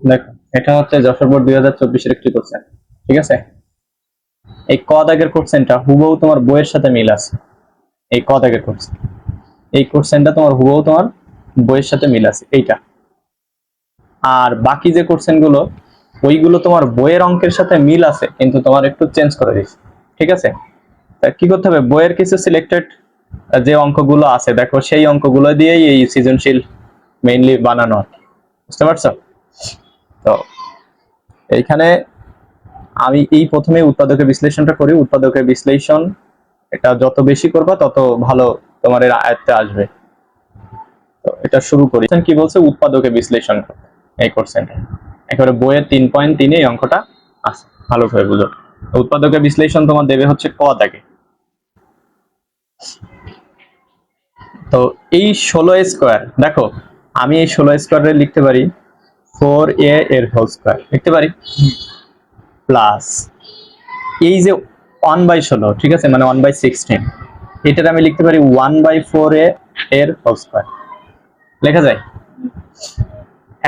দেখো এটা হচ্ছে যশোর বোর্ড 2024-এর একটি কোশ্চেন, ঠিক আছে। এই ক দাগের কোশ্চেনটা হুবহু তোমার বইয়ের সাথে মিল আছে। এই ক দাগের কোশ্চেন, এই কোশ্চেনটা তোমার হুবহু তোমার বইয়ের সাথে মিল আছে এইটা। আর বাকি যে কোশ্চেন গুলো ওইগুলো তোমার বইয়ের অঙ্কের সাথে মিল আছে, কিন্তু তোমার একটু চেঞ্জ করে দিচ্ছি, ঠিক আছে। তা কি করতে হবে, বইয়ের কিছু সিলেক্টেড যে অঙ্কগুলো আছে দেখো সেই অঙ্কগুলো দিয়েই এই সৃজনশীল মেইনলি বানানো, বুঝতে পারছো? তো এইখানে আমি এই প্রথমে উৎপাদকের বিশ্লেষণটা করি। উৎপাদকের বিশ্লেষণ এটা যত বেশি করবা তত ভালো তোমার এর আয়ত্তে আসবে। তো এটা শুরু করি। কি বলছে, উৎপাদকের বিশ্লেষণ এই কোশ্চেনটা একেবারে বইয়ের 3.3 এই অঙ্কটা আছে, ভালো করে বুঝো। উৎপাদকের বিশ্লেষণ তোমার দেবে হচ্ছে ক দাগে। তো এই 16 স্কয়ার, দেখো আমি এই 16 স্কয়ারে লিখতে পারি 4a এর হোল স্কয়ার লিখতে পারি, প্লাস এই যে 1/16, ঠিক আছে, মানে 1/16, এটার আমি লিখতে পারি 1/4a এর হোল স্কয়ার লেখা যায়।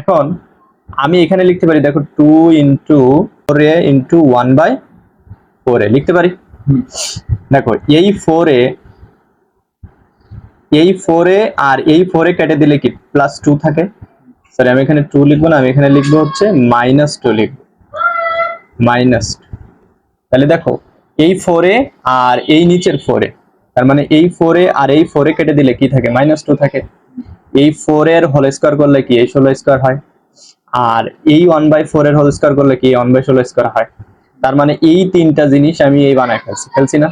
এখন আমি এখানে লিখতে পারি দেখো 2 ইন্টু 4a ইন্টু 1/4a লিখতে পারি। দেখো এই 4a আর এই 4a কেটে দিলে কি প্লাস 2 থাকে। সরি আমি এখানে 2 লিখবো না, আমি এখানে লিখবো হচ্ছে -2 লিখবো, মাইনাস। তাহলে দেখো এই 4a আর এই নিচের 4a, তার মানে এই 4a আর এই 4a কেটে দিলে কি থাকে, -2 থাকে। এই 4 এর হোল স্কয়ার করলে কি এই 16 স্কয়ার হয়, আর এই 1/4 এর হোল স্কয়ার করলে কি 1/16 স্কয়ার হয়। তার মানে এই তিনটা জিনিস আমি এই বানায় ফেলছি না,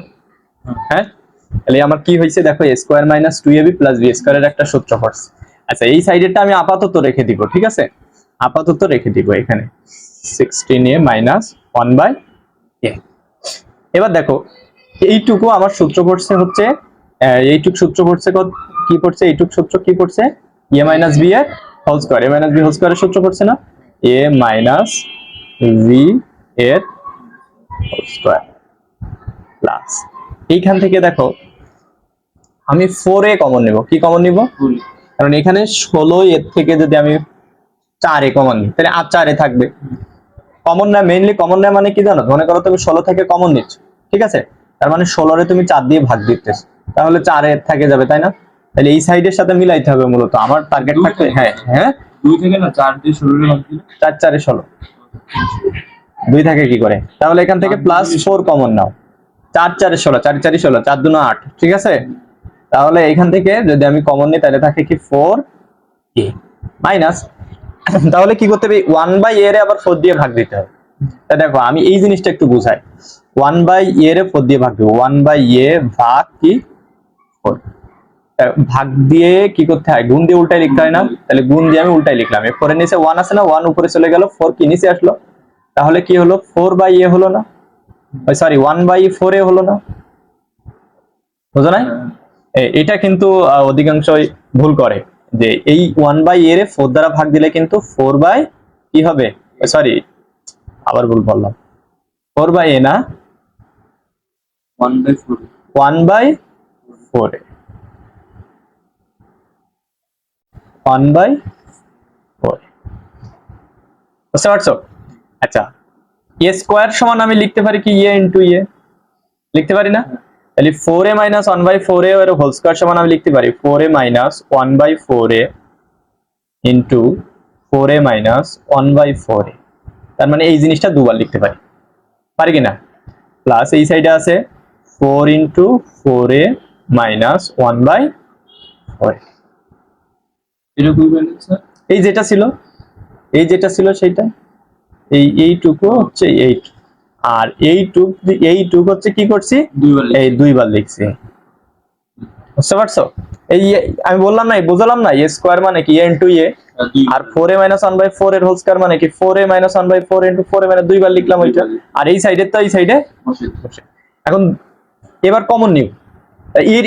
হ্যাঁ। তাহলে আমার কি হয়েছে দেখো, a square minus 2ab plus b square এর একটা সূত্র পড়ছে। আচ্ছা এই সাইডেরটা আমি আপাতত রেখে দিব, ঠিক আছে, আপাতত রেখে দিব এখানে 16a মাইনাস 1/a। এবার দেখো এইটুকু আমার সূত্র পড়ছে হচ্ছে এইটুক সূত্র পড়ছে কি পড়ছে, এইটুক সূত্র কি পড়ছে, a মাইনাস b এর whole square, a minus b whole স্কয়ারের সূত্র পড়ছে না, a মাইনাস b এর হোল স্কয়ার প্লাস এইখান থেকে দেখো আমি 4a কমন নিব। কি কমন নিব, কারণ এখানে 16 এর থেকে যদি আমি 4a কমন নিই তাহলে আর 4a থাকবে। কমন না, মেইনলি কমন না মানে কি জানো, মনে করো তুমি 16 থেকে কমন নিচ্ছ, ঠিক আছে, তার মানে 16 এ তুমি 4 দিয়ে ভাগ দিতেছ, তাহলে 4 এর থেকে যাবে, তাই না। তাহলে এই সাইডের সাথে মিলাইতে হবে মূলত আমার টার্গেট থাকবে। হ্যাঁ হ্যাঁ 2 থেকে না 4 দিয়ে 16 এর ভাগ দিলে 4 4 16 2 থাকে কি করে, তাহলে এখান থেকে প্লাস 4 কমন নাও, 4 4 16, 4 4 16, 4 2 8, ঠিক আছে। তাহলে এখান থেকে যদি আমি কমন নিই তাহলে থাকে কি 4a মাইনাস, তাহলে কি করতে হবে 1/a এর আবার 4 দিয়ে ভাগ দিতে হবে। তা দেখো আমি এই জিনিসটা একটু বুঝাই, 1/a এর 4 দিয়ে ভাগ দেব, 1/a ভাগ কি 4, ভাগ দিয়ে কি করতে হয়, গুণ দিয়ে উল্টাই লিখতে হয় না, তাহলে গুণ দিয়ে আমি উল্টাই লিখলাম। এর পরে নিচে 1 আছে না, 1 উপরে চলে গেল, 4 কি নিচে আসলো, তাহলে কি হলো 4/a হলো না, সরি 1/4a হলো না, বুঝো না। এটা কিন্তু অধিকাংশই ভুল করে যে এই 1/a এর 4 দ্বারা ভাগ দিলে কিন্তু 4 বাই কি হবে, সরি আবার ভুল বললাম, 4/a না 1/4 1/4, 1/4, বুঝতে পারছো। আচ্ছা a স্কয়ার সমান আমি লিখতে পারি কি a ইনটু a লিখতে পারি না, তাহলে 4a মাইনাস 1/4a এর হোল স্কয়ার সমান আমি লিখতে পারি 4a minus 1/4a into 4a minus 1/4a, তার মানে এই জিনিসটা দুবার লিখতে পারি, পারি কিনা। প্লাস এই সাইডে আছে 4 ইনটু 4a মাইনাস 1/4, এটা কই পেলেন স্যার? এই যেটা ছিল সেইটা, এইটুকু হচ্ছে 8, আর এইটুক হচ্ছে কি করছি, এই দুইবার লিখছি, বুঝতে পারছো। এই আমি বললাম না, বুঝালাম না, a স্কয়ার মানে কি a ইনটু a, আর 4a মাইনাস 1/4 এর হোল স্কয়ার মানে কি 4a মাইনাস 1/4 ইনটু 4a মানে দুইবার লিখলাম ওইটা, আর এই সাইডে তো এই সাইডে বসে। এখন এবার কমন নিউ,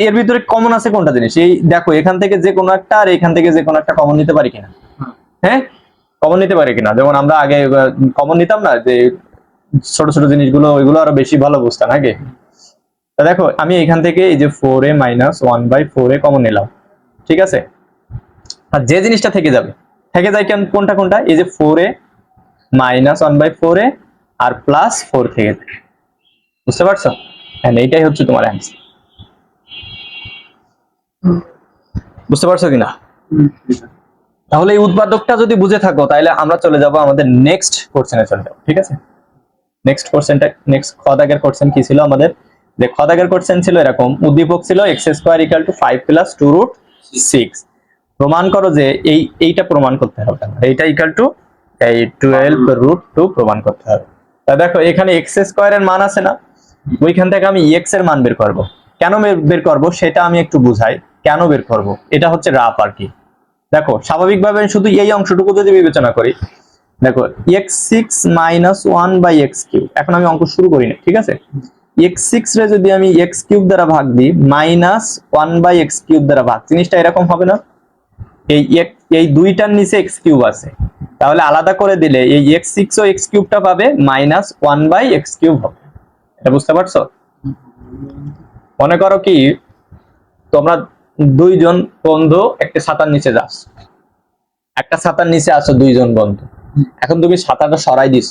এর ভিতরে কমন আছে কোনটা জিনিস, এই দেখো এখান থেকে যে কোনো একটা আর এখান থেকে যে কোনো একটা কমন নিতে পারি কিনা, হ্যাঁ কমন নিতে পারি কিনা। যেমন আমরা আগে কমন নিতাম না যে ছোট ছোট জিনিসগুলো, ওইগুলো আরো বেশি ভালো বুঝতাম আগে। তা দেখো আমি এখান থেকে এই যে 4a মাইনাস 1/4a কমন নিলাম, ঠিক আছে। আর যে জিনিসটা থেকে যায় কোনটা কোনটা, এই যে 4a -1/4 এ আর +4 থেকে থাকে। বুঝতে পারছো? হ্যাঁ, এইটাই হচ্ছে তোমার অ্যান্সার। বুঝতে পারছো কিনা? তাহলে এই উৎপাদকটা যদি বুঝে থাকো তাহলে আমরা চলে যাব আমাদের নেক্সট কোশ্চেনে চলে যাব। ঠিক আছে, নেক্সট খ দাগের কোশ্চেন কি ছিল আমাদের? যে খ দাগের কোশ্চেন ছিল এরকম, উদ্দীপক ছিল x² = 5 + 2√6। প্রমাণ করো যে এইটা প্রমাণ করতে হবে, এইটা ইকুয়াল টু এই 12√2 প্রমাণ করতে হবে। তা দেখো এখানে x² এর মান আছে না, ওইখান থেকে আমি x এর মান বের করব। কেন বের করব সেটা আমি একটু বুঝাই। কেন বের করব এটা হচ্ছে রাফ আর কি। দেখো স্বাভাবিকভাবে আমি শুধু এই অংশটুকু যদি বিবেচনা করি, দেখো x6 - 1/x³। এখন আমি অঙ্ক শুরু করি না, ঠিক আছে? x6 রে যদি আমি x³ দ্বারা ভাগ দিই, -1/x³ দ্বারা ভাগ, জিনিসটা এরকম হবে না? এই দুইটার নিচে x³ আছে, তাহলে আলাদা করে দিলে এই x6 ও x³ পাবে -1/x³ হবে। এটা বুঝতে পারছো? মনে করো কি তোমরা দুইজন বন্ধু একটা ছাতার নিচে যাস, একটা ছাতার নিচে আছো দুইজন বন্ধু। এখন তুমি ছাতাটা সরাই দিস,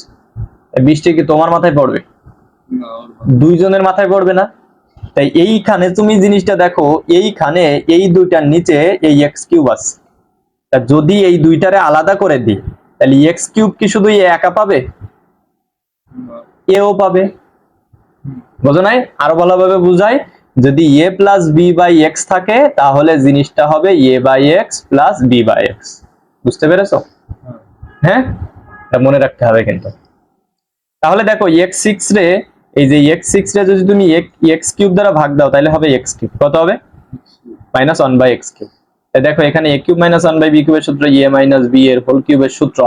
বৃষ্টি কি তোমার মাথায় পড়বে? দুইজনের মাথায় পড়বে না। তাই এইখানে তুমি জিনিসটা দেখো, এইখানে এই দুইটার নিচে এই x³ আছে। তা যদি এই দুইটারে আলাদা করে দিই তাহলে x³ কি শুধু একা পাবে? এও পাবে। বুঝো নাই? আরো ভালোভাবে বুঝাই, যদি a + b/x থাকে তাহলে জিনিসটা হবে a/x + b/x। বুঝতে পেরেছো? হ্যাঁ, এটা মনে রাখতে হবে কিন্তু। তাহলে দেখো x6 রে, এই যে x6 রে যদি তুমি x³ দ্বারা ভাগ দাও তাহলে হবে x³ কত হবে? -1/x³। দেখো এখানে a³ - 1/b³ এর সূত্র a - b এর হোল কিউবের সূত্র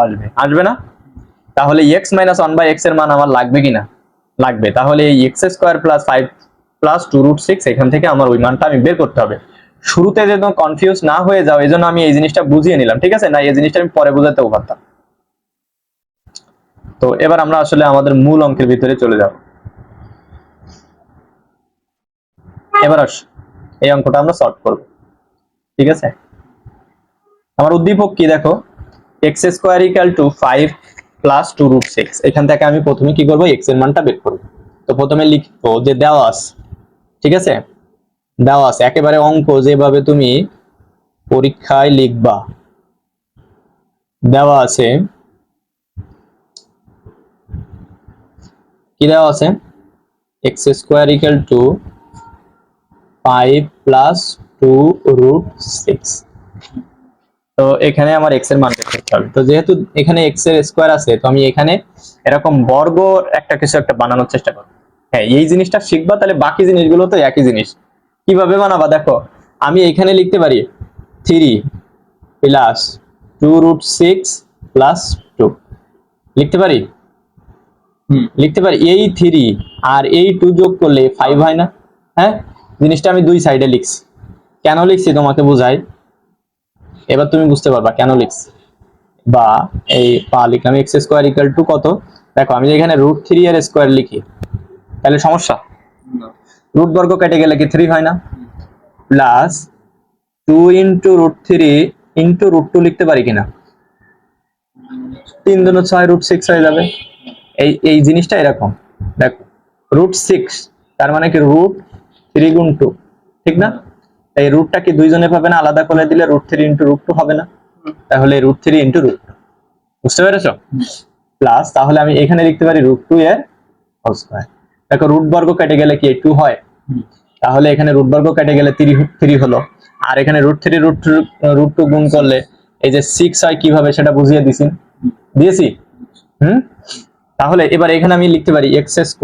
আসবে না? তাহলে x - 1/x এর মান আমার লাগবে কিনা? লাগবে। তাহলে এই x² + 5 + 2√6 এখান থেকে আমার ওই মানটা আমি বের করতে হবে। শুরুতে যেন কনফিউজ না হয়ে যাও এজন্য আমি এই জিনিসটা বুঝিয়ে নিলাম, ঠিক আছে? না এই জিনিসটা আমি পরে বোঝাতেও পারতাম। তো এবার আমরা আসলে আমাদের মূল অঙ্কের ভিতরে চলে যাব। এবার এই অঙ্কটা আমরা সলভ করব, ঠিক আছে? আমার উদ্দীপক কি দেখো, x² = 5 + 2√6। এখান থেকে আমি প্রথমে কি করব, x এর মানটা বের করব। তো প্রথমে লিখবো যে দেওয়া আছে, ঠিক আছে? দেওয়া আছে, একেবারে অঙ্ক যেভাবে তুমি পরীক্ষায় লিখবা দেওয়া আছে। কি দেওয়া আছে? x² = 5 + 2√6। তো এখানে আমার x এর মান বের করতে হবে। তো যেহেতু এখানে x এর স্কয়ার আছে, তো আমি এখানে এরকম বর্গ একটা কিছু একটা বানানোর চেষ্টা করব। হ্যাঁ, এই জিনিসটা শিখবা, তাহলে বাকি জিনিসগুলো তো একই জিনিস। কিভাবে বানাবা দেখো, আমি এখানে লিখতে পারি 3 + 2√6 + 2 লিখতে পারি। লিখতে পারি এই 3 আর এই 2 যোগ করলে 5 হয় না? হ্যাঁ, জিনিসটা আমি দুই সাইডে লিখছি। কেন লিখছি তোমাকে বুঝাই, এবার তুমি বুঝতে পারবা কেন লিখছি। বা এই লিখলাম x² = কত? দেখো আমি এখানে √3 এর স্কয়ার লিখি তাহলে সমস্যা? রুট বর্গ কেটে গেলে কি 3 হয় না? প্লাস 2 × √3 × √2 লিখতে পারি কিনা? 3 × 6 √6 হয়ে যাবে। এই জিনিসটা এরকম দেখো, √6 তার মানে কি √3 × 2, ঠিক না? এই রুটটা কি দুইজনে পাবে না? আলাদা করে দিলে √3 × √2 হবে না? তাহলে √3 × √2। বুঝতে পেরেছো? প্লাস তাহলে আমি এখানে লিখতে পারি √2 এর হোল স্কয়ার। দেখো রুট বর্গ কেটে গেলে কি 2 হয়? তাহলে এখানে রুট বর্গ কেটে গেলে 3 হলো, আর এখানে √3 √2 গুণ করলে এই যে 6 হয় কিভাবে সেটা বুঝিয়ে দিয়েছি। তাহলে এবার এখানে আমি লিখতে পারি x² =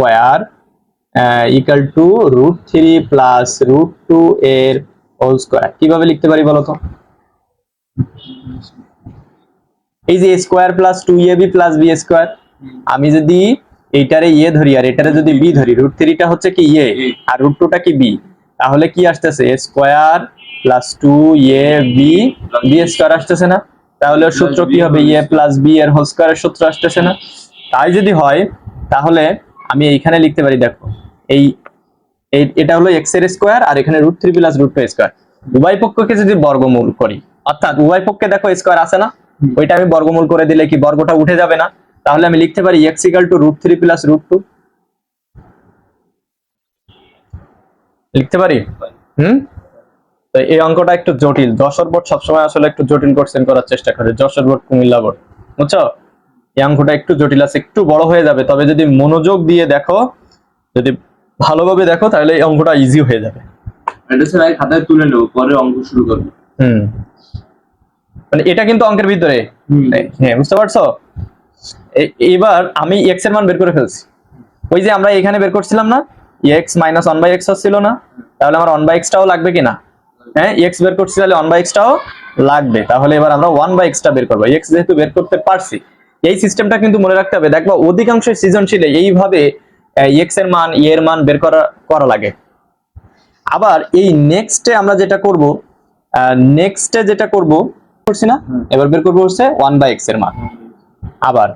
√3 + √2 এর হোল স্কয়ার। কিভাবে লিখতে পারি বলো তো? এই যে স্কয়ার প্লাস 2ab + b², আমি যদি এইটারে a ধরি আর এটারে যদি b ধরি, √3 টা হচ্ছে কি a আর √2 টা কি b, তাহলে কি আসতেছে? স্কয়ার প্লাস 2ab b² আসতেছে না? তাহলে ওর সূত্র কি হবে? a + b এর হোল স্কয়ারের সূত্র আসতেছে না? তাই যদি হয় তাহলে আমি এইখানে লিখতে পারি, দেখো এটা হলো x এর স্কয়ার আর এখানে √3 + √2 স্কয়ার। উভয় পক্ষকে যদি বর্গমূল করি, অর্থাৎ উভয় পক্ষে দেখো স্কয়ার আছে না, ওইটা আমি বর্গমূল করে দিলে কি বর্গটা উঠে যাবে না? তাহলে আমি লিখতে পারি x ইকুয়াল টু √3 প্লাস √2 লিখতে পারি। তো এই অঙ্কটা একটু জটিল, যশোর বোর্ড সবসময় আসলে একটু জটিল কোশ্চেন করার চেষ্টা করে, যশোর বোর্ড কুমিল্লা বোর্ড, বুঝছো? এই অঙ্কটা একটু জটিল আছে, একটু বড় হয়ে যাবে, তবে যদি মনোযোগ দিয়ে দেখো, যদি ভালোভাবে দেখো তাহলে এই অঙ্কটা ইজি হয়ে যাবে। এটা স্যার আগে খাতায় তুলে নেবো, পরে অঙ্ক শুরু করবো। মানে এটা কিন্তু অঙ্কের ভিতরে, হ্যাঁ বুঝতে পারছো? এবার আমি x এর মান বের করে ফেলছি, ওই যে আমরা এখানে বের করছিলাম না, x মাইনাস 1/x ছিল না, তাহলে আমার 1/x টাও লাগবে কিনা? হ্যাঁ, x বের করছি তাহলে 1/x টাও লাগবে, তাহলে এবার আমরা 1/x টা বের করবো। x যেহেতু বের করতে পারছি, এই সিস্টেমটা কিন্তু মনে রাখতে হবে। দেখবা অধিকাংশ সৃজনশীলে এইভাবে x এর মান এর মান বের করা লাগে। আবার এই নেক্সটে আমরা যেটা করব, নেক্সটে যেটা করব করছি না, এবার বের করবো হচ্ছে 1/x এর মান। আবার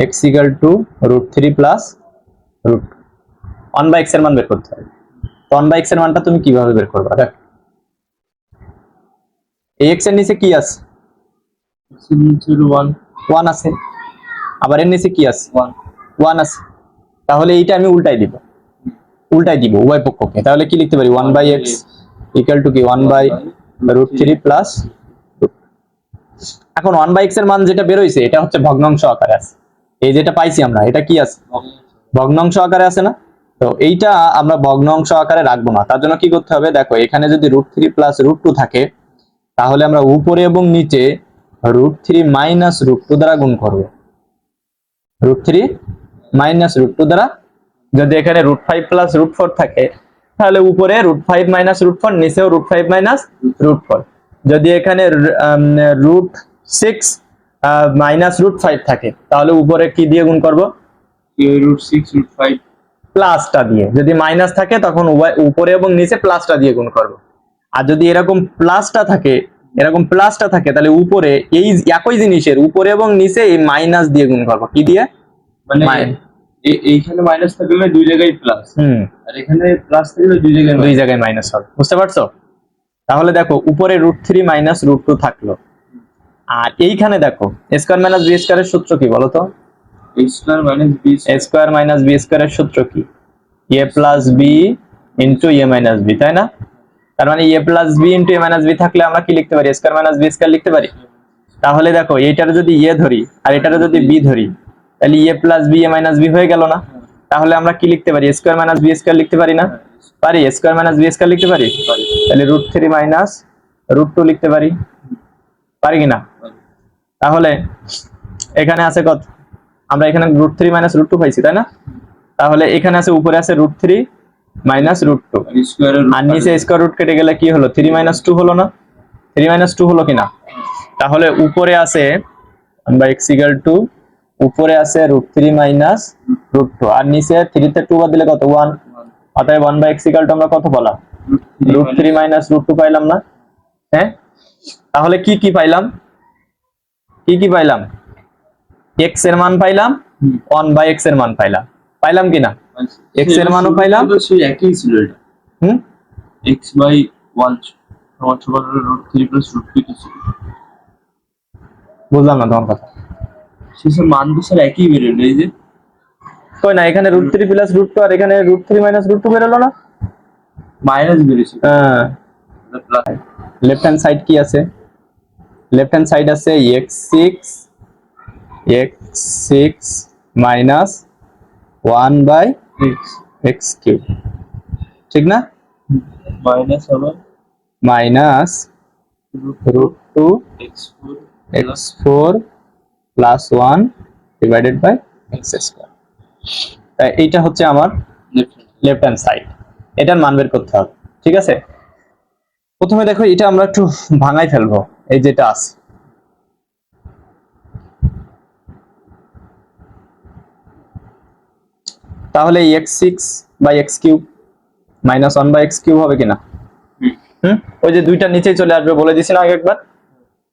x equal to √3 plus √2 1/x এর মান বের করতে হবে। তো 1/x এর মানটা তুমি কিভাবে বের করবে? দেখ এই x এর নিচে কি আছে? 1 আছে, আবার এর নিচে কি আছে? 1 আছে, তাহলে এইটা আমি উল্টাই দিব উভয় পক্ষকে। তাহলে কি লিখতে পারি? 1/x ইকুয়াল টু কি 1/√3 প্লাস। এখন 1/x এর মান যেটা বের হইছে এটা হচ্ছে ভগ্নাংশ আকারে আছে, এই যেটা পাইছি আমরা এটা কি আছে? ভগ্নাংশ আকারে আছে না? তো এইটা আমরা ভগ্নাংশ আকারে রাখবো না, তার জন্য কি করতে হবে? দেখো এখানে যদি √3 প্লাস √2 থাকে, তাহলে আমরা উপরে এবং নিচে √3 মাইনাস √2 দ্বারা গুণ করব। √3 মাইনাস √2 দ্বারা, যদি এখানে √5 প্লাস √4 থাকে, তাহলে উপরে √5 মাইনাস √4, নিচেও √5 মাইনাস √4। যদি এখানে √6 মাইনাস √5 থাকে, তাহলে উপরে কি দিয়ে গুণ করব? √6 √5 প্লাসটা দিয়ে। যদি মাইনাস থাকে তখন উপরে এবং নিচে প্লাসটা দিয়ে গুণ করব। আর যদি এরকম প্লাসটা থাকে তাহলে উপরে এই একই জিনিসের উপরে এবং নিচে এই মাইনাস দিয়ে গুণ করব। কি দিয়ে? মানে এইখানে মাইনাস থাকলে দুই জায়গায় প্লাস, আর এখানে প্লাস থাকলে দুই জায়গায় মাইনাস হবে। বুঝতে পারছো? তাহলে দেখো উপরে √3 মাইনাস √2 থাকলো, আর এইখানে দেখো স্কয়ার মাইনাস বি স্কয়ারের সূত্র কি বলো তো? Square minus b square minus b স্কয়ারের সূত্র কি? a plus b into a minus b, তাই না? তার মানে a plus b into a minus b থাকলে আমরা কি লিখতে পারি? স্কয়ার মাইনাস বি স্কয়ার লিখতে পারি। তাহলে দেখো এইটার যদি a ধরি আর এটার যদি b ধরি, তাহলে a plus B A minus B হয়ে গেল না? তাহলে আমরা কি লিখতে পারি? স্কয়ার মাইনাস বি স্কয়ার লিখতে পারি না? পারি। স্কয়ার মাইনাস বি স্কয়ার লিখতে পারি। তাহলে √3 মাইনাস √2 লিখতে পারি, পারি কিনা? তাহলে এখানে আছে কত? আমরা এখানে √3 মাইনাস √2 পাইছি, তাই না? তাহলে এখানে আছে উপরে আছে √3 মাইনাস √2, আর নিচে স্কয়ার রুট কেটে গেলে কি হলো? 3 মাইনাস 2 হলো না? 3 মাইনাস 2 হলো কিনা? তাহলে উপরে আছে আমরা x ইকুয়াল টু উপরে আছে √3 মাইনাস √2, আর নিচে 3 তে 2 বাদ দিলে কত? 1। অতএব 1/x ইকুয়াল টু আমরা কত পেলাম? √3 মাইনাস √2 পাইলাম না? হ্যাঁ, তাহলে কি পাইলাম? x এর মান পাইলাম, 1/x এর মান পাইলাম কিনা? x এর মানও পাইলাম, সেই একই ছিল এটা। x/1 সমান √3 প্লাস √2 ছিল। বুঝলাম না তোমার কথা। শেষের মান তো স্যার একই বেরোলো, এই যে কই না, এখানে √3 প্লাস √2 আর এখানে √3 মাইনাস √2 বেরোলো না? মাইনাস বেরিয়েছে। হ্যাঁ, প্লাস লেফট হ্যান্ড সাইড কি আছে? লেফট হ্যান্ড সাইড আছে x6 মাইনাস 1/x3, ঠিক না? মাইনাস আবার minus √2 x4 plus 1 divided by x²। তাই এইটা হচ্ছে আমার লেফট হ্যান্ড সাইড, এটার মান বের করতে হবে। ঠিক আছে, প্রথমে দেখো এটা আমরা একটু ভাঙাই ফেলবো, এই যেটা আছে। তাহলে x6 by x³ minus 1/x³ হবে কিনা? ওই যে দুইটা নিচেই চলে আসবে, বলে দিছি না আগে একবার?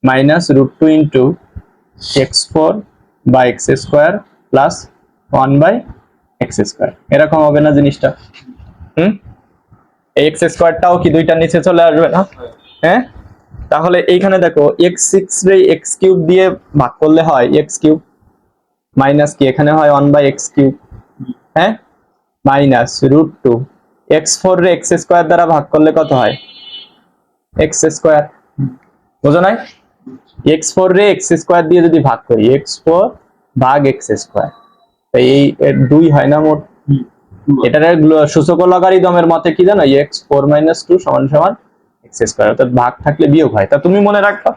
মাইনাস √2 ইন্টু x4 বা x² প্লাস 1/x², এরকম হবে না জিনিসটা? এই x² টাও কি দুইটা নিচে চলে আসবে না? হ্যাঁ, তাহলে এইখানে দেখো x6 রে x³ দিয়ে ভাগ করলে হয় x³ মাইনাস কি এখানে হয় 1/x³, হ্যাঁ, মাইনাস √2 x4 রে x² দ্বারা ভাগ করলে কত হয় x², বুঝো নাই? x4 রে x² দিয়ে যদি ভাগ করি x4 ভাগ x², তাই এই 2 হয় না মোট। এটার সূচক লগারিদমের মতে কি জানো, x4 - 2 = x², অর্থাৎ ভাগ থাকলে বিয়োগ হয়। তা তুমি মনে রাখবা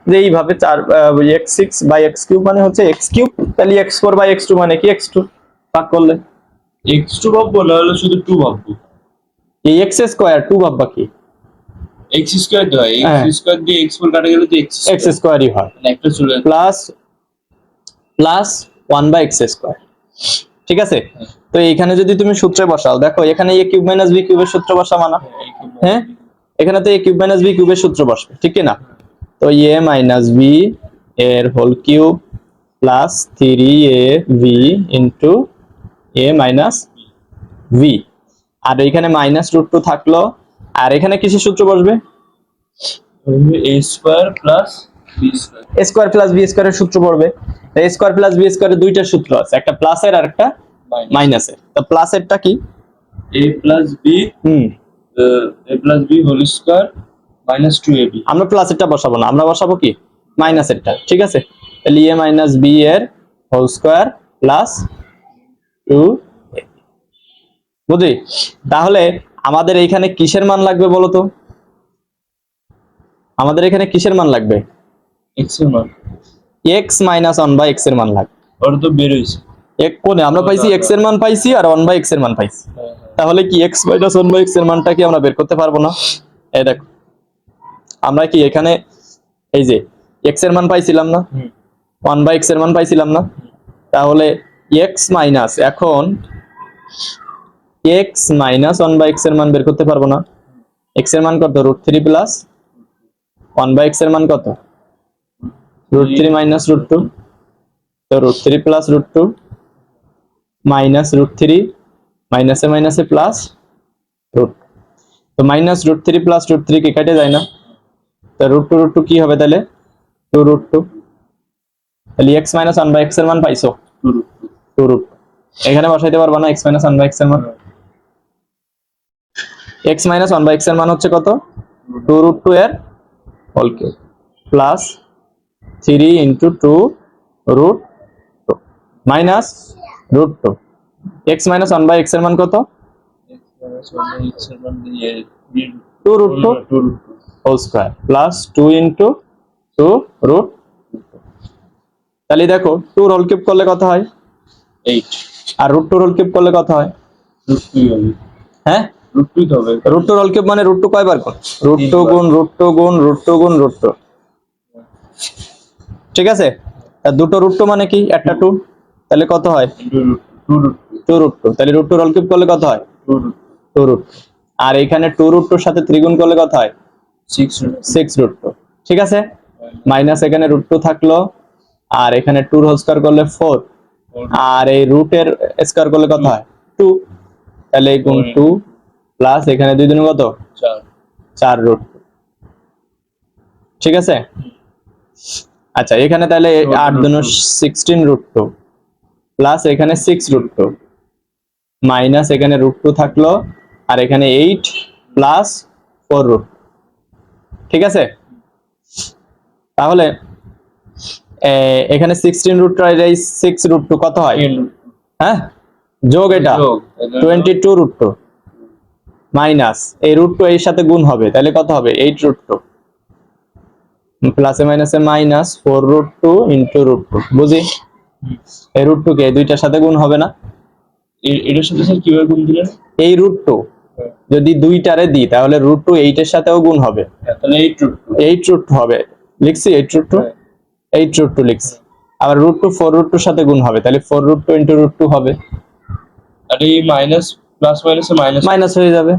যে এইভাবে 4x6/x³ মানে হচ্ছে x³, তাহলে x4/x2 মানে কি x2 ভাগ করলে x2 ভাববো না হলে শুধু 2 ভাববো। এই x² 2 ভাববা কি x² তো হয়, হ্যাঁ। x² দিয়ে x4 কাটা গেলে তো x²ই হয়, মানে একটা চলে আসে। প্লাস 1/x², ঠিক আছে? তো এইখানে যদি তুমি সূত্রে বসাও, দেখো এখানে a³ - b³ এর সূত্র বসাবা না, হ্যাঁ, এখানে তো a³ - b³ এর সূত্র বসবে, ঠিক কি না? তো a - b এর whole cube plus 3ab into a - b, আর এখানে -√2 থাকলো, আর এখানে কিসের সূত্র বসবে? a² plus b²। a² + b² এর সূত্র পড়বে। a² + b² এর দুইটা সূত্র আছে, একটা প্লাসের আর একটা মাইনাসের। তো প্লাসেরটা কি? a plus b, a plus b whole square minus 2ab। আমরা প্লাসেরটা বসাবো না, আমরা বসাবো কি মাইনাসেরটা, ঠিক আছে? তাহলে a - b এর হোল স্কয়ার প্লাস 2, বুঝি? তাহলে আমাদের এইখানে কিসের মান লাগবে বলো তো? আমাদের এখানে কিসের মান লাগবে? x এর মান, x - 1/x এর মান লাগবে। ওটা তো বের হইছে। এক কোণে আমরা পাইছি x এর মান পাইছি আর 1/x এর মান পাইছি, তাহলে কি x - 1/x এর মানটা কি আমরা বের করতে পারবো না? এই দেখো আমরা কি এখানে এই যে x এর মান পাইছিলাম না, 1/x এর মান পাইছিলাম না, তাহলে x মাইনাস, এখন x - 1/x এর মান বের করতে পারবো না। x এর মান কত? √3 প্লাস 1/x এর মান কত? √3 - √2, তো √3 প্লাস √2 মাইনাস √3, মাইনাসে মাইনাসে প্লাস √2, তো -√3 প্লাস √3 কি কেটে যায় না? তো √2 কি হবে তাহলে? 2√2, তাহলে x - 1/x এর মান পাইছো 2√2, এখানে বসাইতে পারবা না x - 1/x এর মান? x - 1/x এর মান হচ্ছে কত? 2√2 এর whole cube plus 3 × 2√2 minus √2, x - 1/x এর মান কত? x এর মান দিয়ে 2√2 হোল স্কয়ার প্লাস 2 × 2√2, তাহলে দেখো 2 হোল কিউব করলে কত হয়? 8, আর √2 হোল কিউব করলে কত হয়? √2 হবে। হ্যাঁ, √2 তো হবে। √2 হোল কিউব মানে √2 কয়বার গুণ? √2 গুণ √2 গুণ √2 গুণ √2, ঠিক আছে? আর দুটো √2 মানে কি? একটা 2, তাহলে কত হয়? 2√2, তাহলে √2 হোল কিউব করলে কত হয়? 2√2, আর এখানে 2√2 এর সাথে 3 গুণ করলে কত হয়? 6√2, ঠিক আছে? মাইনাস এখানে √2 থাকলো, আর এখানে 2 হোল স্কয়ার করলে 4, আর এই রুটের স্কয়ার করলে কত হয়? 2, তাহলে এই গুণ 2 প্লাস এখানে 2 দুগুণ কত? 4√2, ঠিক আছে? আচ্ছা, এখানে তাহলে 8 দুগুণ 16√2 প্লাস এখানে 6√2 মাইনাস এখানে √2 থাকলো, আর এখানে 8 প্লাস 4√2, ঠিক আছে? তাহলে এখানে 16√2 আর এই 6√2 কত হয়? হ্যাঁ, যোগ এটা 22√2 মাইনাস এই √2 এর সাথে গুণ হবে, তাহলে কত হবে? 8√2 প্লাসে মাইনাসে মাইনাস 4√2 × √2, বুঝি? এই √2 কে দুইটার সাথে গুণ হবে না? এটার সাথে স্যার কিভাবে গুণ দিলেন? এই √2 যদি দুইটারে দিই তাহলে √2 8 এর সাথেও গুণ হবে, তাহলে 8√2 হবে, লিখছি 8√2, 8√2 লিখছি। আবার √2 4√2 এর সাথে গুণ হবে, তাহলে 4√2 × √2 হবে, আর এই মাইনাস প্লাস মাইনাসে মাইনাস মাইনাস হয়ে যাবে,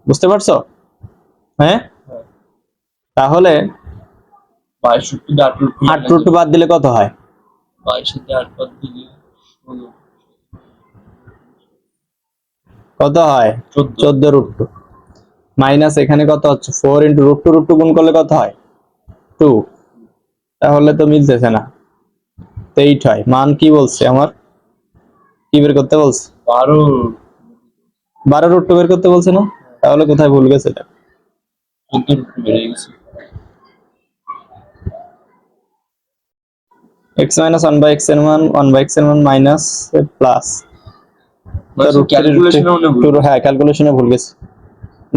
বুঝতে পারছো? হ্যাঁ, তাহলে 8√2 বাদ দিলে কত হয়? 22 8 বাদ দিলে কত হয়? 14√2, মাইনাস এখানে কত হচ্ছে 4 ইন্টু √2 গুণ করলে কত হয় 2, তাহলে তো মিলতেছে না, তো 8 হয়। মান কি বলছে আমার, কি বের করতে বলছে 12 √2 বের করতে বলছে না, তাহলে কোথায় ভুল গেছে এটা? 14 বেড়ে গেছে। x মাইনাস 1/x এর মান 1/x এর মান মাইনাস প্লাস ক্যালকুলেশনে মনে ভুল। হ্যাঁ ক্যালকুলেশনে ভুল গেছে।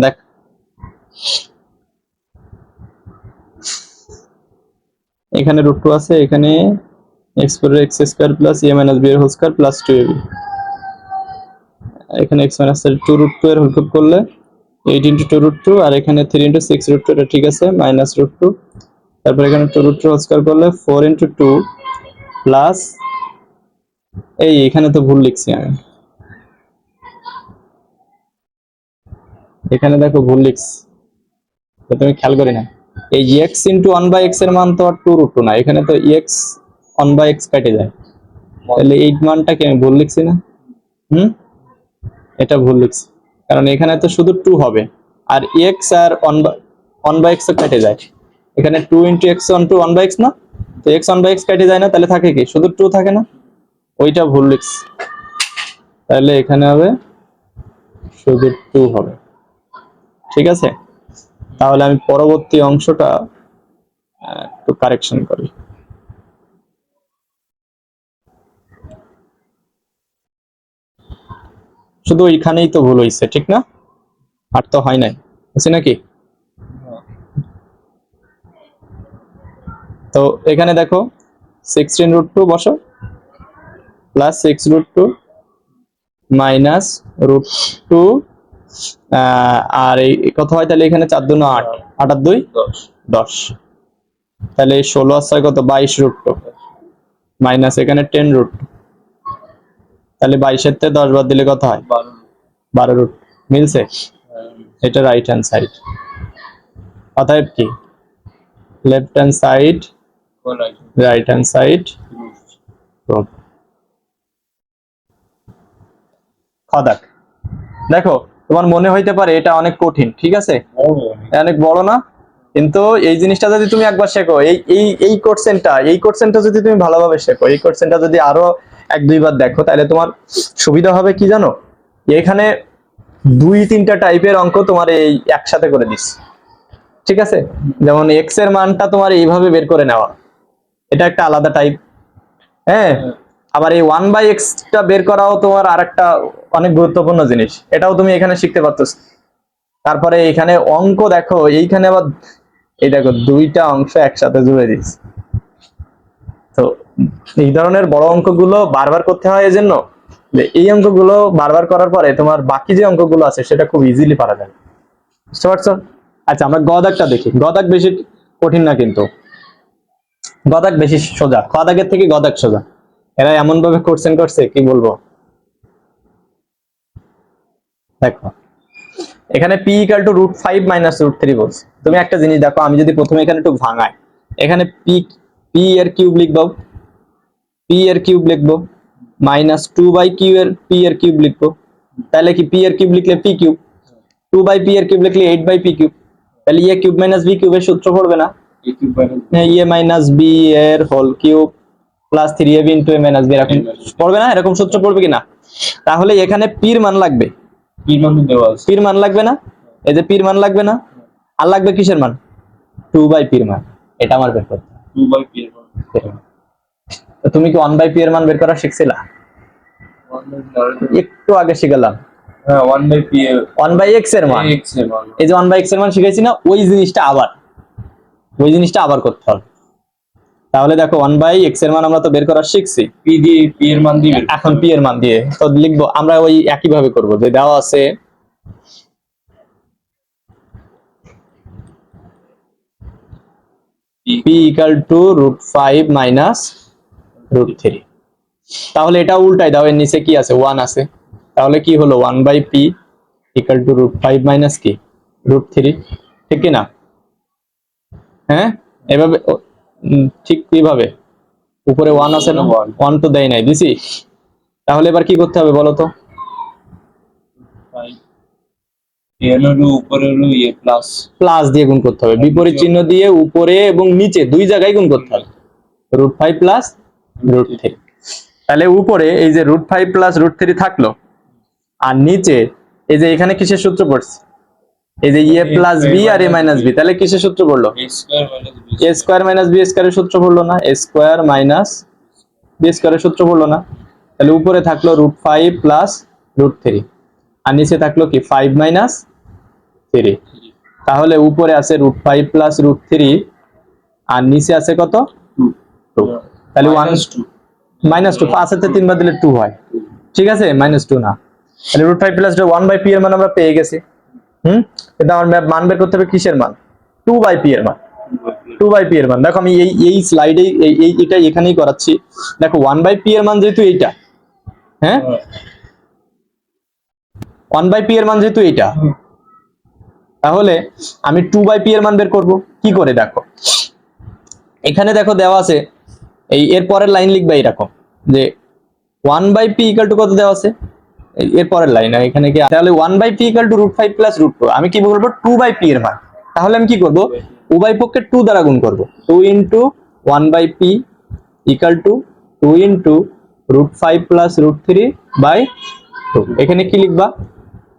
দেখ এখানে √2 আছে, এখানে x করে x square plus a minus b এর হোল স্কয়ার প্লাস 2ab, এখানে x মাইনাস 2 এর হোল কিউব করলে 8 ইনটু 2 আর এখানে 3 ইনটু 6 এটা ঠিক আছে, মাইনাস √2, তারপর এখানে 2 হোল স্কয়ার করলে 4 ইনটু 2 প্লাস এখানে তো ভুল লিখছি আমি, এখানে দেখো ভুল লিখছি, তো তুমি খেয়াল করি না, এই x ইনটু 1/x এর মান তো আর 2 না, এখানে তো x 1/x কেটে যায়, তাহলে এই মানটাকে আমি ভুল লিখছি না, এটা ভুল লিখছি, কারণ এখানে তো শুধু 2 হবে আর x আর 1/x কেটে যায়, এখানে 2 ইনটু x 1/x না, তো x 1/x কেটে যায় না, তাহলে থাকে কি শুধু 2 থাকে না, ওইটা ভুল লিখছি, তাহলে এখানে হবে শুধু 2 হবে। ঠিক আছে, তাহলে আমি পরবর্তী অংশটা একটু কারেকশন করি। শুধু ওইখানেই তো ভুল হয়েছে, ঠিক না, আর তো হয় নাই, আছে নাকি? তো এখানে দেখো 16 √2 বসো প্লাস 6 √2 মাইনাস √2 আর এই কত হয়, তাহলে এখানে 4 2 8, 8 আর 2 10, তাহলে 16 আর 6 কত 22 √2 মাইনাস এখানে 10 √2, তাহলে 22 এর থেকে 10 বাদ দিলে কত হয় 12 √2, মিলছে, এটা রাইট হ্যান্ড সাইড, অতএব কি left hand side right hand side খদাক। দেখো তোমার মনে হইতে পারে এটা অনেক কঠিন, ঠিক আছে, অনেক বড় না, কিন্তু এই জিনিসটা যদি তুমি একবার শেখো, এই কোশ্চেনটা যদি তুমি ভালোভাবে শেখো, এই কোশ্চেনটা যদি আরো 1-2 বার দেখো, তাহলে তোমার সুবিধা হবে কি জানো, এখানে 2-3টা টাইপের অঙ্ক তোমার এই একসাথে করে দিস, ঠিক আছে, যেমন x এর মানটা তোমার এইভাবে বের করে নেওয়া, এটা একটা আলাদা টাইপ, হ্যাঁ, আবার এই 1/x টা বের করাও তোমার আরেকটা অনেক গুরুত্বপূর্ণ জিনিস, এটাও তুমি এখানে শিখতে পারতেছ। তারপরে এখানে অঙ্ক দেখো, এইখানে আবার এই দেখো 2টা অংশ একসাথে জুড়ে দিস, তো এই ধরনের বড় অঙ্কগুলো বারবার করতে হয়, এজন্য যে এই অঙ্কগুলো বারবার করার পরে তোমার বাকি যে অঙ্কগুলো আছে সেটা খুব ইজিলি পারা যায়, বুঝতে পারছো? আচ্ছা আমরা গদাকটা দেখি, গদাক বেশি কঠিন না, কিন্তু গদাক বেশি সোজা, খদাকের থেকে গদাক সোজা, এরা এমন ভাবে কোশ্চেন করছে কি বলবো। দেখো এখানে p = √5 - √3 বলছে, তুমি একটা জিনিস দেখো, আমি যদি প্রথমে এখানে একটু ভাঙাই, এখানে p এর কিউব লিখবো, -2/q এর p এর কিউব লিখবো, তাহলে কি p এর কিউব লিখলে p কিউব, 2/p এর কিউব লিখলে 8/p কিউব, তাহলে a কিউব - b কিউবের সূত্র পড়বে না, a - b এর whole cube plus 3ab * a - b, এরকম পড়বে না, এরকম সূত্র পড়বে কিনা, তাহলে এখানে p এর মান লাগবে, p মান দেওয়া আছে, p এর মান লাগবে না, এই যে p এর মান লাগবে না, আর লাগবে কিসের মান 2/p এর মান, এটা আমার বের করতে হবে, 2/p এর মান। তো তুমি কি 1/p এর মান বের করা শিখছিলা? একটু আগে শিখালাম, হ্যাঁ 1/p 1/x এর মান, x এর মান, এই যে 1/x এর মান শিখাইছি না, ওই জিনিসটা আবার করতে হবে, তাহলে দেখো 1/x এর মান আমরা তো বের করা শিখছি, p এর মান দিবে, এখন p এর মান দিয়ে তো লিখবো আমরা, ওই একই ভাবে করব, যে দেওয়া আছে p = √5 - √3, তাহলে এটা উল্টাই দাও, এর নিচে কি আছে 1 আছে, তাহলে কি হলো 1/p = √5 - কি √3, ঠিক কি না, হ্যাঁ এভাবে ঠিক কিভাবে, উপরে 1 আছে না, 1 তো দেই নাই, দিছি, তাহলে এবার কি করতে হবে বলো তো, p এখানে হলো উপরে হলো ইয়ে প্লাস প্লাস দিয়ে গুণ করতে হবে, বিপরীত চিহ্ন দিয়ে উপরে এবং নিচে দুই জায়গায় গুণ করতে হবে। √5 প্লাস √3। তাহলে উপরে এই যে √5 প্লাস √3 থাকলো, আর নিচে এই যে এখানে কিসের সূত্র পড়ছে, এই যে a প্লাস b আর a মাইনাস b, তাহলে কিসের সূত্র পড়লো? a square minus b a square minus b স্কয়ারের সূত্র পড়লো না? a স্কয়ার মাইনাস b স্কয়ারের সূত্র পড়লো না? তাহলে উপরে থাকলো √5 প্লাস √3, আর নিচে থাকলো কি 5 মাইনাস 3। তাহলে উপরে আছে √5 প্লাস √3, আর নিচে আছে কত? 2। তাহলে -2 5 এর 3 বাদ দিলে 2 হয়, ঠিক আছে, -2 না। তাহলে √5 প্লাস 1/p এর মান আমরা পেয়ে গেছি। কিন্তু আমার মান বের করতে হবে কিসের মান? 2/p এর মান। 2/p এর মান দেখো আমি এই স্লাইডে এটা এখানেই করাচ্ছি। দেখো 1/p এর মান যেহেতু এইটা, হ্যাঁ 1/p এর মান যেহেতু এইটা, তাহলে আমি 2/p এর মান বের করব কি করে? দেখো এখানে দেখো দেওয়া আছে, এই এর পরের লাইন লিখবা এরকম যে 1/p ইকুয়াল টু কত দেওয়া আছে, এর পরের লাইন এখানে কি, তাহলে 1/p ইকুয়াল টু √5 প্লাস √2, আমি কি বলবো 2/p এর মান। তাহলে আমি কি করব, উভয় পক্ষে 2 দ্বারা গুণ করব, 2 into 1/p equal to 2 into √5 plus √3/2। এখানে কি লিখবা,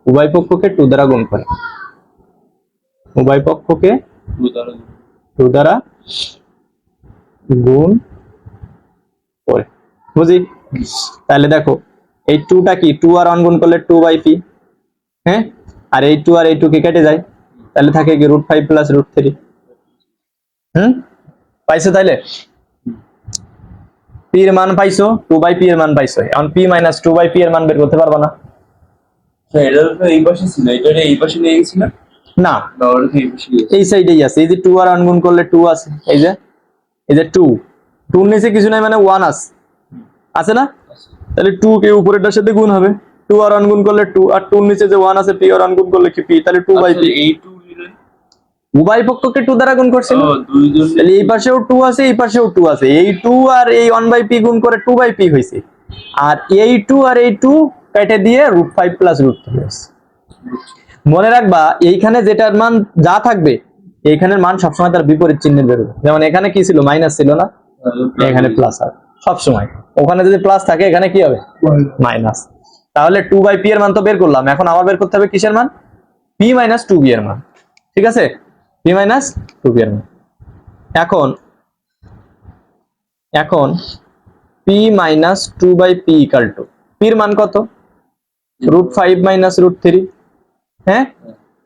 উভয় পক্ষকে 2 দ্বারা গুণ করে, উভয় পক্ষকে 2 দ্বারা গুণ করে, বুঝি? তাহলে দেখো এই 2টা কি, 2 আর 1 গুণ করলে 2/p, হ্যাঁ, আর এই 2 আর এই 2 কি কেটে যায়, তাহলে থাকে কি √5 প্লাস √3। পাইছো? তাইলে p এর মান পাইছো, 2/p এর মান পাইছো, এখন p মাইনাস 2/p এর মান বের করতে পারবা না? এটা তো এই পাশে ছিল, এটা এই পাশে নিয়ে গেছি না? না, না ওটা তো এই পাশে গেছে। এই সাইডেই আছে, এই যে 2 আর 1 গুণ করলে 2 আছে, এই যে 2 2 নিচে কিছু নাই মানে 1 আছে না? তাহলে 2 কে উপরেরটার সাথে গুণ হবে, 2 আর 1 গুণ করলে 2, আর 2 এর নিচে যে 1 আছে p আর 1 গুণ করলে কি p, তাহলে 2/p। এই 2 নিলেন, উভয় পক্ষকে 2 দ্বারা গুণ করছিল, দুইজন তাহলে এই পাশেও 2 আছে, এই পাশেও 2 আছে, এই 2 আর এই 1/p গুণ করে 2/p হইছে, আর এই 2 আর এই 2 কেটে দিয়ে √5 প্লাস √3 হইছে। মনে রাখবা এইখানে যেটার মান যা থাকবে এইখানের মান সবসময় তার বিপরীত চিহ্নে বেরোবে। যেমন এখানে কি ছিল, মাইনাস ছিল না, এখানে প্লাস হবে সব সময়। ওখানে যদি প্লাস থাকে এখানে কি হবে, মাইনাস। তাহলে 2/p এর মান তো বের করলাম, এখন আবার বের করতে হবে কিসের মান, p মাইনাস 2b এর মান, ঠিক আছে, p মাইনাস 2b এর মান। এখন p minus 2/p equal to, p এর মান কত, √5 মাইনাস √3, হ্যাঁ,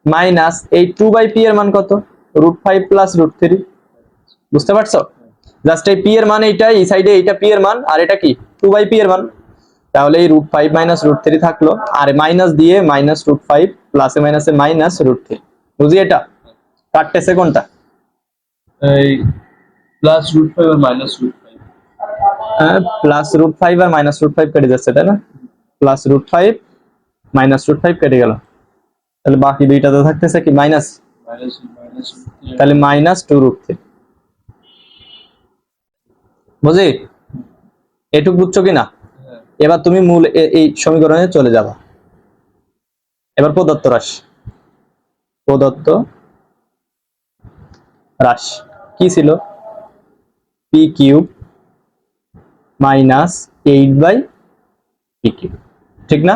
মাইনাস এই 2/p এর মান কত, √5 প্লাস √3। বুঝতে পারছো? জাস্ট এই p এর মান এইটা, এই সাইডে এইটা p এর মান, আর এটা কি 2/p এর মান। তাহলে এই √5 মাইনাস √3 থাকলো, আর মাইনাস দিয়ে মাইনাস √5 প্লাসে মাইনাসে মাইনাস √3। বুঝি এটা কাটতেছে কোনটা, এই প্লাস √5 আর মাইনাস √5, হ্যাঁ প্লাস √5 আর মাইনাস √5 কেটে যাচ্ছে, তাই না? প্লাস √5 মাইনাস √5 কেটে গেল, তাহলে বাকি দুইটা তো থাকতেছে কি মাইনাস, তাহলে মাইনাস 2√3। বুঝি? এটুক বুঝছো কিনা? এবার তুমি মূল এই সমীকরণে চলে যাবা। এবার প্রদত্ত রাশি কি ছিল, p cube minus 8/p cube, ঠিক না?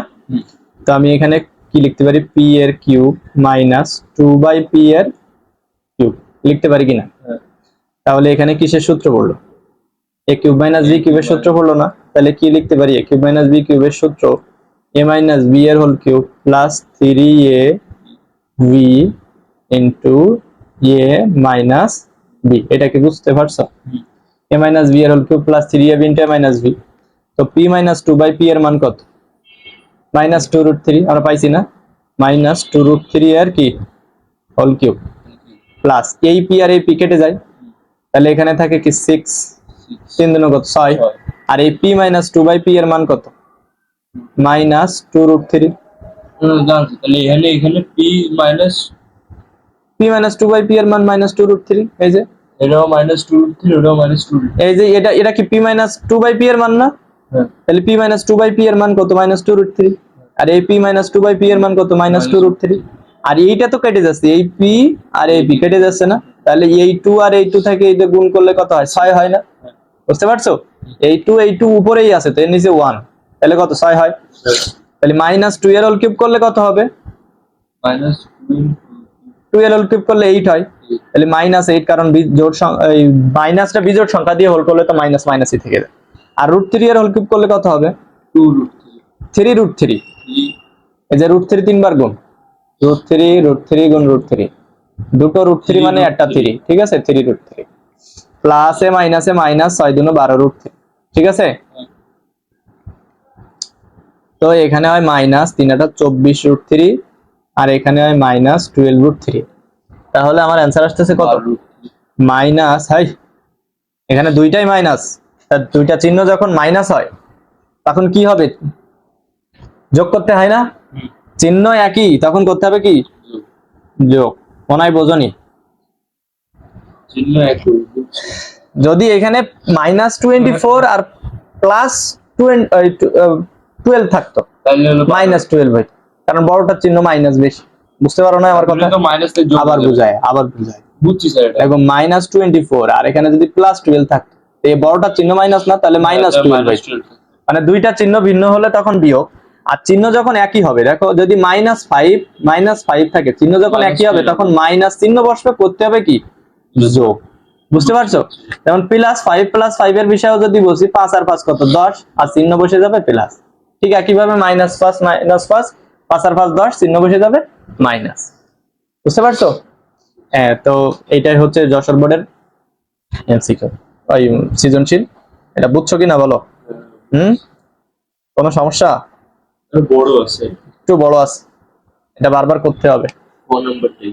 তো আমি এখানে কি লিখতে পারি, p এর কিউব মাইনাস 2/p এর কিউব লিখতে পারি কিনা? তাহলে এখানে কিসের সূত্র পড়লো, a কিউব মাইনাস b কিউবের সূত্র পড়লো না? তাহলে কি লিখতে পারি, a কিউব মাইনাস b কিউবের সূত্র a মাইনাস b এর whole cube plus 3ab into a minus b। এটা কি বুঝতে পারছো? a মাইনাস b এর whole cube plus 3ab into a minus b। তো p মাইনাস 2/p এর মান কত, মাইনাস 2√3 আমরা পাইছি না, মাইনাস 2√3 এর কি হোল কিউব প্লাস এই p আর এই p কেটে যায়, তাহলে এখানে থাকে কি 6, 3 দুগুণ কত 6, আর এই p মাইনাস 2/p এর মান কত, মাইনাস 2√3। জানছি, তাহলে এখানে p মাইনাস 2/p এর মান মাইনাস 2√3, এই যে এটাও মাইনাস 2√3, ওটাও মাইনাস 2√3, এই যে এটা কি p মাইনাস 2/p এর মান না? তাহলে p মাইনাস 2/p এর মান কত, মাইনাস 2√3, আর এই p মাইনাস 2/p এর মান কত, মাইনাস 2√3। আর এইটা তো কেটে যাচ্ছে, এই পি আর এই পি কেটে যাচ্ছে না, তাহলে এই 2 আর এই 2 থেকে এইটা গুণ করলে কত হয়, 6 হয় না? বুঝতে পারছো? এই 2 উপরেই আছে তো এর নিচে 1, তাহলে কত 6 হয়। তাহলে -2 এর হোল কিউব করলে কত হবে? -2 এর হোল কিউব করলে 8 হয়, তাহলে -8, কারণ জোড় এই মাইনাসটা বিজোড় সংখ্যা দিয়ে হোল করলে তো মাইনাস মাইনাসই থেকে যায়। আর √3 এর হোল কিউব করলে কত হবে? 3√3, এই যে √3 তিনবার গুণ, √3 গুণ √3, দুটো √3 মানে একটা 3, ঠিক আছে, 3√3 প্লাসে মাইনাসে মাইনাস, 6 দুনো 12√3, ঠিক আছে। তো এখানে হয় -3 এটা 24√3, আর এখানে হয় -12√3, তাহলে আমার অ্যান্সার আসতেছে কত? মাইনাস, হাই এখানে দুইটাই মাইনাস, তার দুইটা চিহ্ন যখন মাইনাস হয় তখন কি হবে, যোগ করতে হয় না? চিহ্ন একই, তখন করতে হবে কি, যোগ। মনে হয় বোঝনি? চিহ্ন একই। যদি এখানে -24 আর +12 থাকতো, তাহলে হলো -12 হইতো, কারণ বড়টার চিহ্ন মাইনাস বেশি। বুঝতে পারো না আমার কথা? তো মাইনাসে যোগ আবার হয়ে যাবে। বুঝায় বুঝছি স্যার এটা। দেখো -24 আর এখানে যদি +12 থাকতো, তো এই বড়টার চিহ্ন মাইনাস না, তাহলে -12 হইতো। মানে দুইটা চিহ্ন ভিন্ন হলে তখন বিয়োগ, আর চিহ্ন যখন একই হবে, দেখো যদি -5 থাকে, চিহ্ন যখন একই হবে তখন মাইনাস চিহ্ন বসবে, করতে হবে কি, যোগ। বুঝতে পারছো? যেমন +5 + 5 এর বিষয়েও যদি বসি, 5 আর 5 কত, 10, আর চিহ্ন বসে যাবে প্লাস। ঠিক একইভাবে -5 -5, 5 আর 5 10, চিহ্ন বসে যাবে মাইনাস। বুঝতে পারছো? হ্যাঁ, তো এইটাই হচ্ছে যশোর বোর্ডের এমসিকিউ, ওই সৃজনশীল। এটা বুঝছো কিনা বলো? কোনো সমস্যা? বড় আছে, একটু বড় আছে, এটা বারবার করতে হবে। 4 নম্বরটাই।